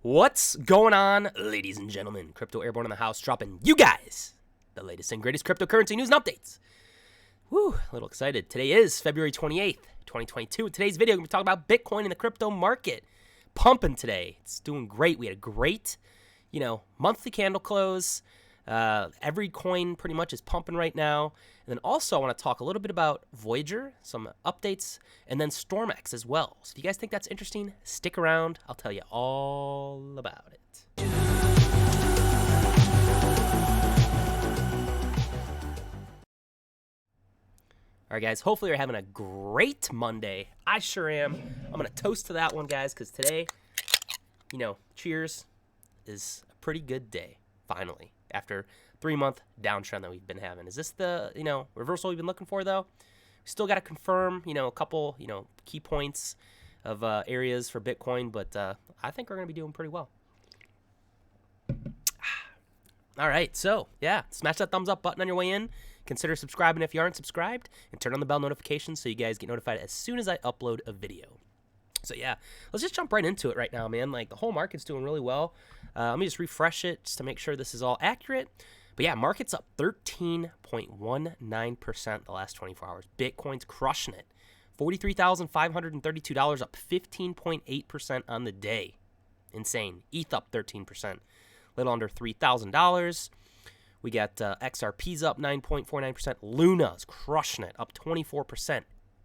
What's going on, ladies and gentlemen? Crypto Airborne in the house, dropping you guys the latest and greatest cryptocurrency news and updates. Woo, a little excited. Today is February 28th, 2022. In today's video, we're going to talk about Bitcoin in the crypto market. Pumping today. It's doing great. We had a great, monthly candle close. Every coin pretty much is pumping right now. And then also I want to talk a little bit about Voyager, some updates, and then Stormx as well. So if you guys think that's interesting, stick around. I'll tell you all about it. All right, guys, hopefully you're having a great Monday. I sure am. I'm going to toast to that one, guys, because today, cheers, is a pretty good day, finally, after 3-month downtrend that we've been having. Is this the, reversal we've been looking for, though? We still got to confirm, a couple, key points of areas for Bitcoin, but I think we're going to be doing pretty well. All right, so, yeah, smash that thumbs up button on your way in. Consider subscribing if you aren't subscribed, and turn on the bell notifications so you guys get notified as soon as I upload a video. So, yeah, let's just jump right into it right now, man. Like, the whole market's doing really well. Let me just refresh it just to make sure this is all accurate. But, yeah, market's up 13.19% the last 24 hours. Bitcoin's crushing it. $43,532, up 15.8% on the day. Insane. ETH up 13%. Little under $3,000. We got XRP's up 9.49%. Luna's crushing it, up 24%,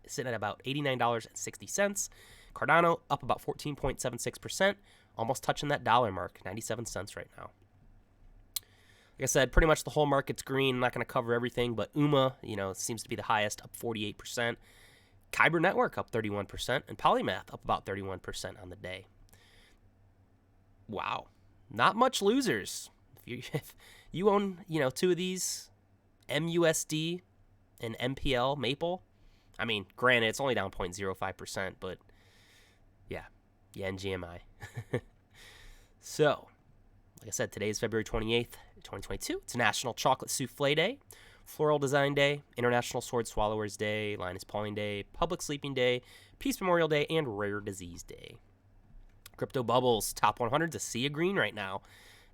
sitting at about $89.60. Cardano up about 14.76%, almost touching that dollar mark, 97 cents right now. Like I said, pretty much the whole market's green. I'm not going to cover everything, but UMA, seems to be the highest, up 48%. Kyber Network up 31%, and Polymath up about 31% on the day. Wow, not much losers. If you own, two of these, MUSD and MPL, Maple, I mean, granted, it's only down 0.05%, but yeah, NGMI. So, like I said, today is February 28th, 2022. It's National Chocolate Souffle Day, Floral Design Day, International Sword Swallowers Day, Linus Pauling Day, Public Sleeping Day, Peace Memorial Day, and Rare Disease Day. Crypto Bubbles, top 100 to see a green right now.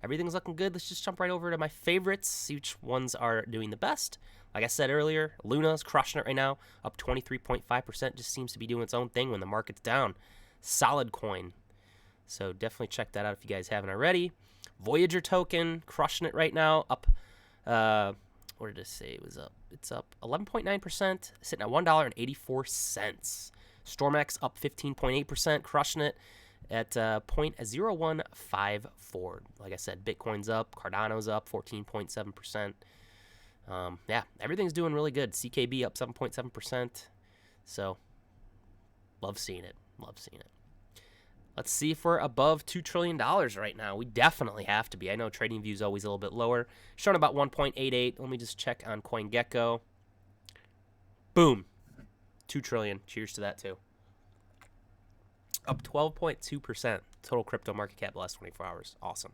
Everything's looking good. Let's just jump right over to my favorites, see which ones are doing the best. Like I said earlier, Luna's crushing it right now, up 23.5%. Just seems to be doing its own thing when the market's down. Solid coin. So definitely check that out if you guys haven't already. Voyager token, crushing it right now, up, what did it say it was up? It's up 11.9%, sitting at $1.84. Stormx up 15.8%, crushing it at 0.0154. Like I said, Bitcoin's up, Cardano's up 14.7%. Yeah, everything's doing really good. CKB up 7.7%. So, love seeing it. Let's see if we're above $2 trillion right now. We definitely have to be. I know TradingView is always a little bit lower. Showing about 1.88. Let me just check on CoinGecko. Boom. 2 trillion. Cheers to that, too. Up 12.2% total crypto market cap the last 24 hours. Awesome.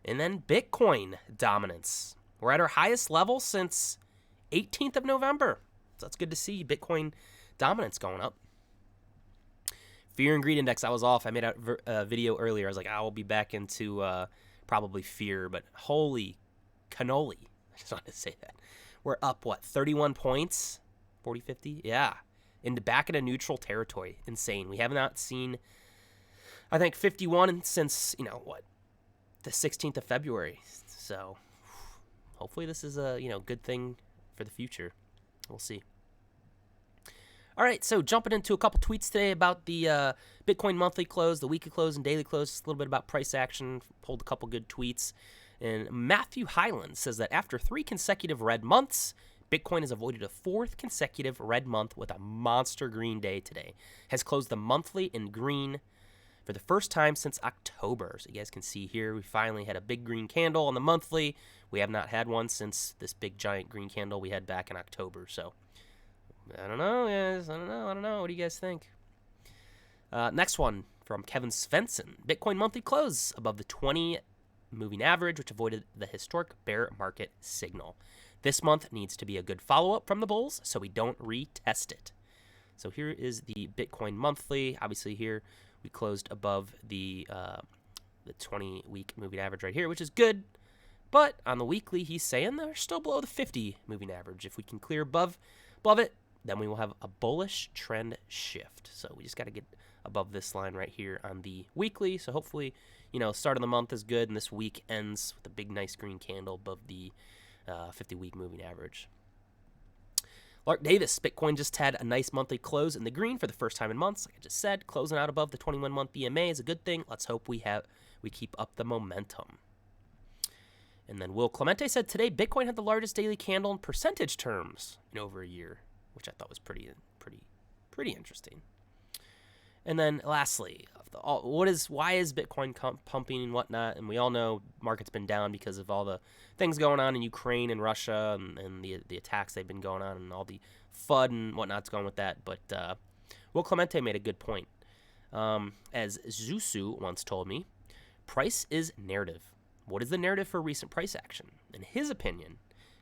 And then Bitcoin dominance. We're at our highest level since 18th of November. So that's good to see. Bitcoin dominance going up. Fear and Greed Index, I was off. I made a video earlier. I was like, I will be back into probably fear. But holy cannoli. I just wanted to say that. We're up, 31 points? 40, 50? Yeah. Back into neutral territory. Insane. We have not seen, I think, 51 since, the 16th of February. So, hopefully this is a, good thing for the future. We'll see. All right, so jumping into a couple tweets today about the Bitcoin monthly close, the weekly close, and daily close. Just a little bit about price action. Pulled a couple good tweets. And Matthew Highland says that after 3 consecutive red months, Bitcoin has avoided a 4th consecutive red month with a monster green day today. Has closed the monthly in green for the first time since October. So you guys can see here, we finally had a big green candle on the monthly. We have not had one since this big giant green candle we had back in October. So I don't know, guys. I don't know. What do you guys think? Next one from Kevin Svensson. Bitcoin monthly close above the 20 moving average, which avoided the historic bear market signal. This month needs to be a good follow-up from the bulls so we don't retest it. So here is the Bitcoin monthly. Obviously here we closed above the the 20-week moving average right here, which is good. But on the weekly, he's saying they're still below the 50 moving average. If we can clear above it, then we will have a bullish trend shift. So we just got to get above this line right here on the weekly. So hopefully, start of the month is good, and this week ends with a big, nice green candle above the 50-week moving average. Lark Davis, Bitcoin just had a nice monthly close in the green for the first time in months. Like I just said, closing out above the 21-month EMA is a good thing. Let's hope we keep up the momentum. And then Will Clemente said today Bitcoin had the largest daily candle in percentage terms in over a year, which I thought was pretty interesting. And then lastly, why is Bitcoin pumping and whatnot? And we all know market's been down because of all the things going on in Ukraine and Russia and the attacks they've been going on and all the FUD and whatnot's going with that. But Will Clemente made a good point. As Zusu once told me, price is narrative. What is the narrative for recent price action? In his opinion,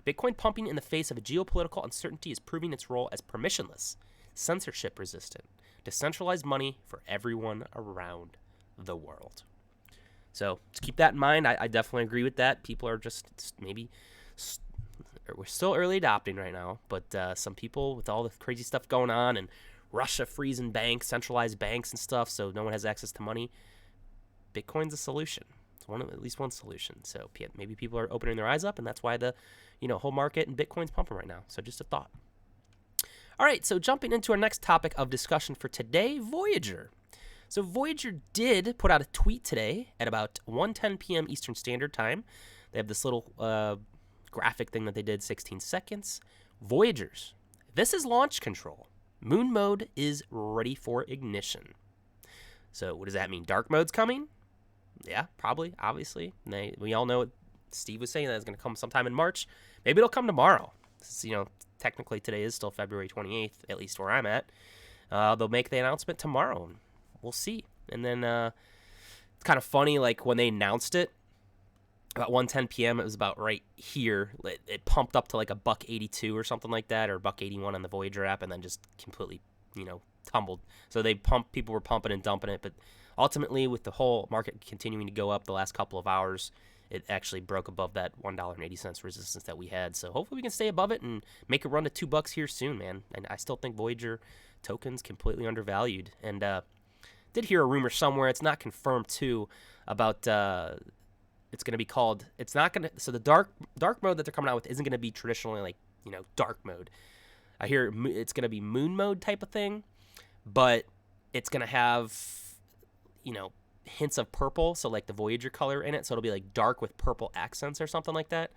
Bitcoin pumping in the face of a geopolitical uncertainty is proving its role as permissionless, censorship-resistant, decentralized money for everyone around the world. So just keep that in mind. I definitely agree with that. People are we're still early adopting right now, but some people with all the crazy stuff going on and Russia freezing banks, centralized banks and stuff, so no one has access to money, Bitcoin's a solution. It's at least one solution. So maybe people are opening their eyes up, and that's why the whole market and Bitcoin's pumping right now. So just a thought. All right, so jumping into our next topic of discussion for today, Voyager. So Voyager did put out a tweet today at about 1:10 p.m. Eastern Standard Time. They have this little graphic thing that they did, 16 seconds. Voyagers, this is launch control. Moon mode is ready for ignition. So what does that mean? Dark mode's coming? Yeah, probably, obviously. We all know what Steve was saying, that it's going to come sometime in March. Maybe it'll come tomorrow. Technically today is still February 28th, at least where I'm at. They'll make the announcement tomorrow, and we'll see. And then it's kind of funny, like when they announced it, about 1:10 p.m., it was about right here. It pumped up to like $1.82 or something like that, or $1.81 on the Voyager app, and then just completely, tumbled. So people were pumping and dumping it, but ultimately, with the whole market continuing to go up the last couple of hours, it actually broke above that $1.80 resistance that we had. So hopefully we can stay above it and make it run to $2 here soon, man. And I still think Voyager token's completely undervalued. And did hear a rumor somewhere, it's not confirmed too, about it's going to be called, it's not going to, so the dark mode that they're coming out with isn't going to be traditionally like, dark mode. I hear it's going to be moon mode type of thing, but it's going to have, hints of purple, so like the Voyager color in it, so it'll be like dark with purple accents or something like that.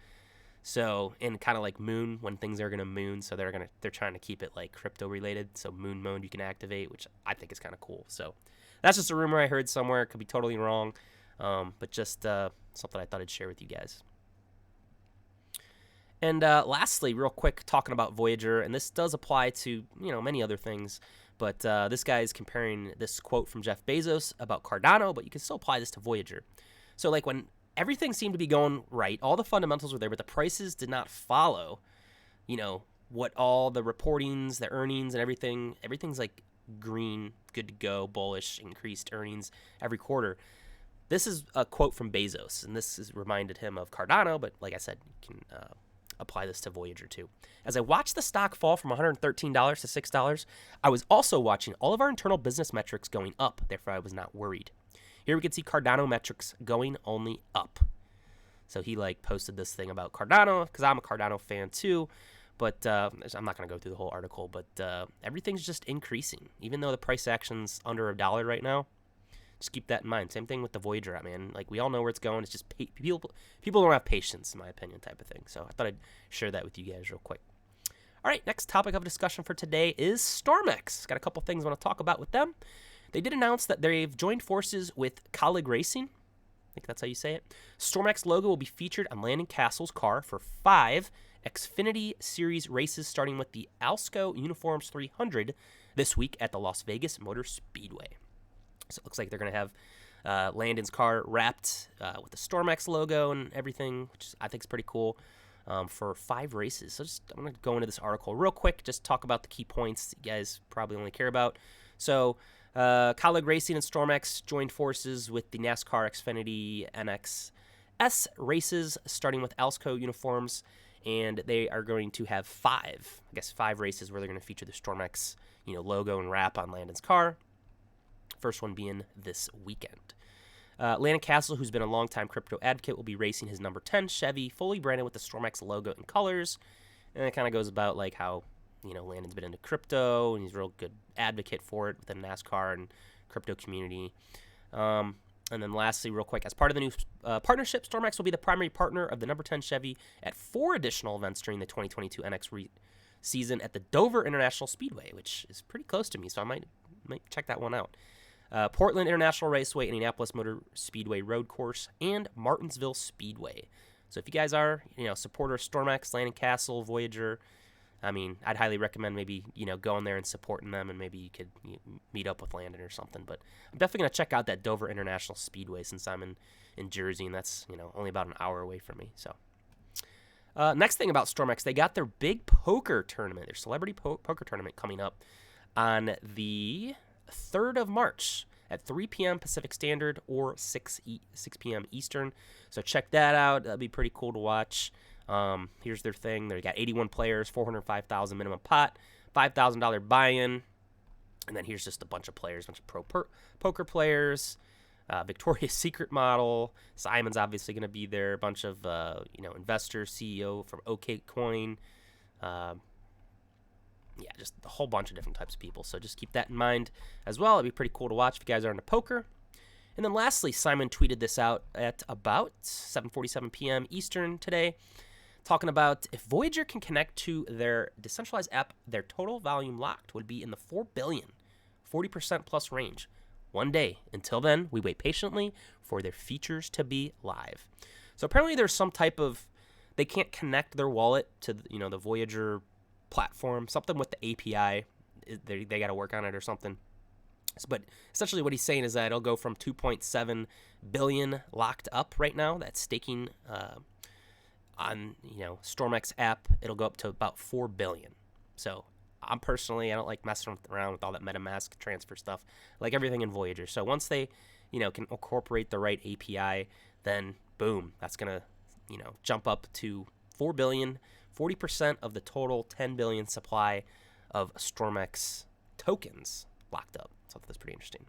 So, and kind of like moon, when things are going to moon, so they're trying to keep it like crypto related, so moon mode you can activate, which I think is kind of cool. So that's just a rumor I heard somewhere, it could be totally wrong, but just something I thought I'd share with you guys. And lastly, real quick, talking about Voyager, and this does apply to, many other things, but this guy is comparing this quote from Jeff Bezos about Cardano, but you can still apply this to Voyager. So like when everything seemed to be going right, all the fundamentals were there, but the prices did not follow, what all the reportings, the earnings and everything's like green, good to go, bullish, increased earnings every quarter. This is a quote from Bezos, and this has reminded him of Cardano, but like I said, you can apply this to Voyager too. As I watched the stock fall from $113 to $6, I was also watching all of our internal business metrics going up, therefore I was not worried. Here we can see Cardano metrics going only up. So he posted this thing about Cardano, because I'm a Cardano fan too, but I'm not going to go through the whole article, but everything's just increasing. Even though the price action's under $1 right now, just keep that in mind. Same thing with the Voyager app, man. Like, we all know where it's going. It's just people don't have patience, in my opinion, type of thing. So I thought I'd share that with you guys real quick. All right, next topic of discussion for today is Stormx. Got a couple things I want to talk about with them. They did announce that they've joined forces with Colleague Racing. I think that's how you say it. Stormx logo will be featured on Landon Castle's car for 5 Xfinity Series races, starting with the Alsco Uniforms 300 this week at the Las Vegas Motor Speedway. So it looks like they're going to have Landon's car wrapped with the Stormx logo and everything, which I think is pretty cool, for 5 races. So I'm going to go into this article real quick, just talk about the key points that you guys probably only care about. So Colleague Racing and Stormx joined forces with the NASCAR Xfinity NXS races, starting with Alsco uniforms, and they are going to have five races where they're going to feature the Stormx, logo and wrap on Landon's car. First one being this weekend. Landon Castle, who's been a longtime crypto advocate, will be racing his number 10 Chevy, fully branded with the Stormx logo and colors. And it kind of goes about like how, Landon's been into crypto and he's a real good advocate for it within NASCAR and crypto community. And then lastly, real quick, as part of the new partnership, Stormx will be the primary partner of the number 10 Chevy at 4 additional events during the 2022 NX season at the Dover International Speedway, which is pretty close to me, so I might check that one out. Portland International Raceway, Indianapolis Motor Speedway Road Course, and Martinsville Speedway. So if you guys are, supporter of Stormx, Landon Castle, Voyager, I'd highly recommend maybe, going there and supporting them, and maybe you could meet up with Landon or something. But I'm definitely going to check out that Dover International Speedway since I'm in Jersey, and that's, only about an hour away from me. So next thing about Stormx, they got their big poker tournament, their celebrity poker tournament coming up on the 3rd of March at 3 p.m. Pacific Standard or 6 p.m. Eastern. So check that out. That'd be pretty cool to watch. Here's their thing. They got 81 players, $405,000 minimum pot, $5,000 buy-in. And then here's just a bunch of players, a bunch of pro poker players. Victoria's Secret model. Simon's obviously going to be there. A bunch of, investors, CEO from OKCoin. Just a whole bunch of different types of people. So just keep that in mind as well. It'd be pretty cool to watch if you guys are into poker. And then lastly, Simon tweeted this out at about 7:47 p.m. Eastern today, talking about if Voyager can connect to their decentralized app, their total volume locked would be in the 4 billion, 40% plus range one day. Until then, we wait patiently for their features to be live. So apparently there's some type of, they can't connect their wallet to, the Voyager platform, something with the API. They got to work on it or something. But essentially what he's saying is that it'll go from 2.7 billion locked up right now, that's staking on Stormx app. It'll go up to about 4 billion. So I don't like messing around with all that MetaMask transfer stuff, like everything in Voyager. So once they can incorporate the right API, then boom, that's gonna jump up to 4 billion, 40% of the total 10 billion supply of Stormx tokens locked up. So that's pretty interesting.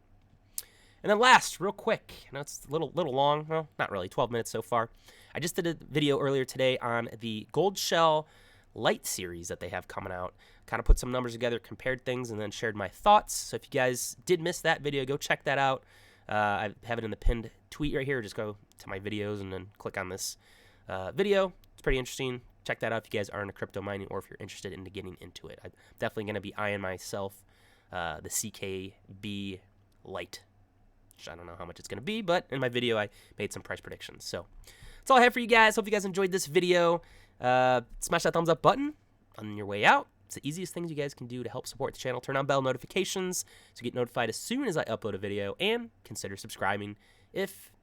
And then last, real quick, I know it's a little long. Well, not really, 12 minutes so far. I just did a video earlier today on the GoldShell Lite series that they have coming out. Kind of put some numbers together, compared things, and then shared my thoughts. So if you guys did miss that video, go check that out. I have it in the pinned tweet right here. Just go to my videos and then click on this video. It's pretty interesting. Check that out if you guys are into crypto mining or if you're interested in getting into it. I'm definitely going to be eyeing myself the CKB Lite, which I don't know how much it's going to be, but in my video I made some price predictions. So that's all I have for you guys. Hope you guys enjoyed this video. Smash that thumbs up button on your way out. It's the easiest things you guys can do to help support the channel. Turn on bell notifications to get notified as soon as I upload a video, and consider subscribing if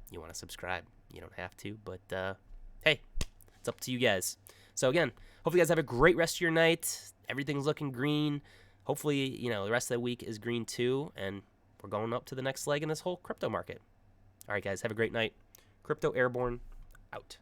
you want to subscribe. You don't have to, but hey, it's up to you guys. So again, hope you guys have a great rest of your night. Everything's looking green. Hopefully, the rest of the week is green too, and we're going up to the next leg in this whole crypto market. All right, guys, have a great night. Crypto Airborne, out.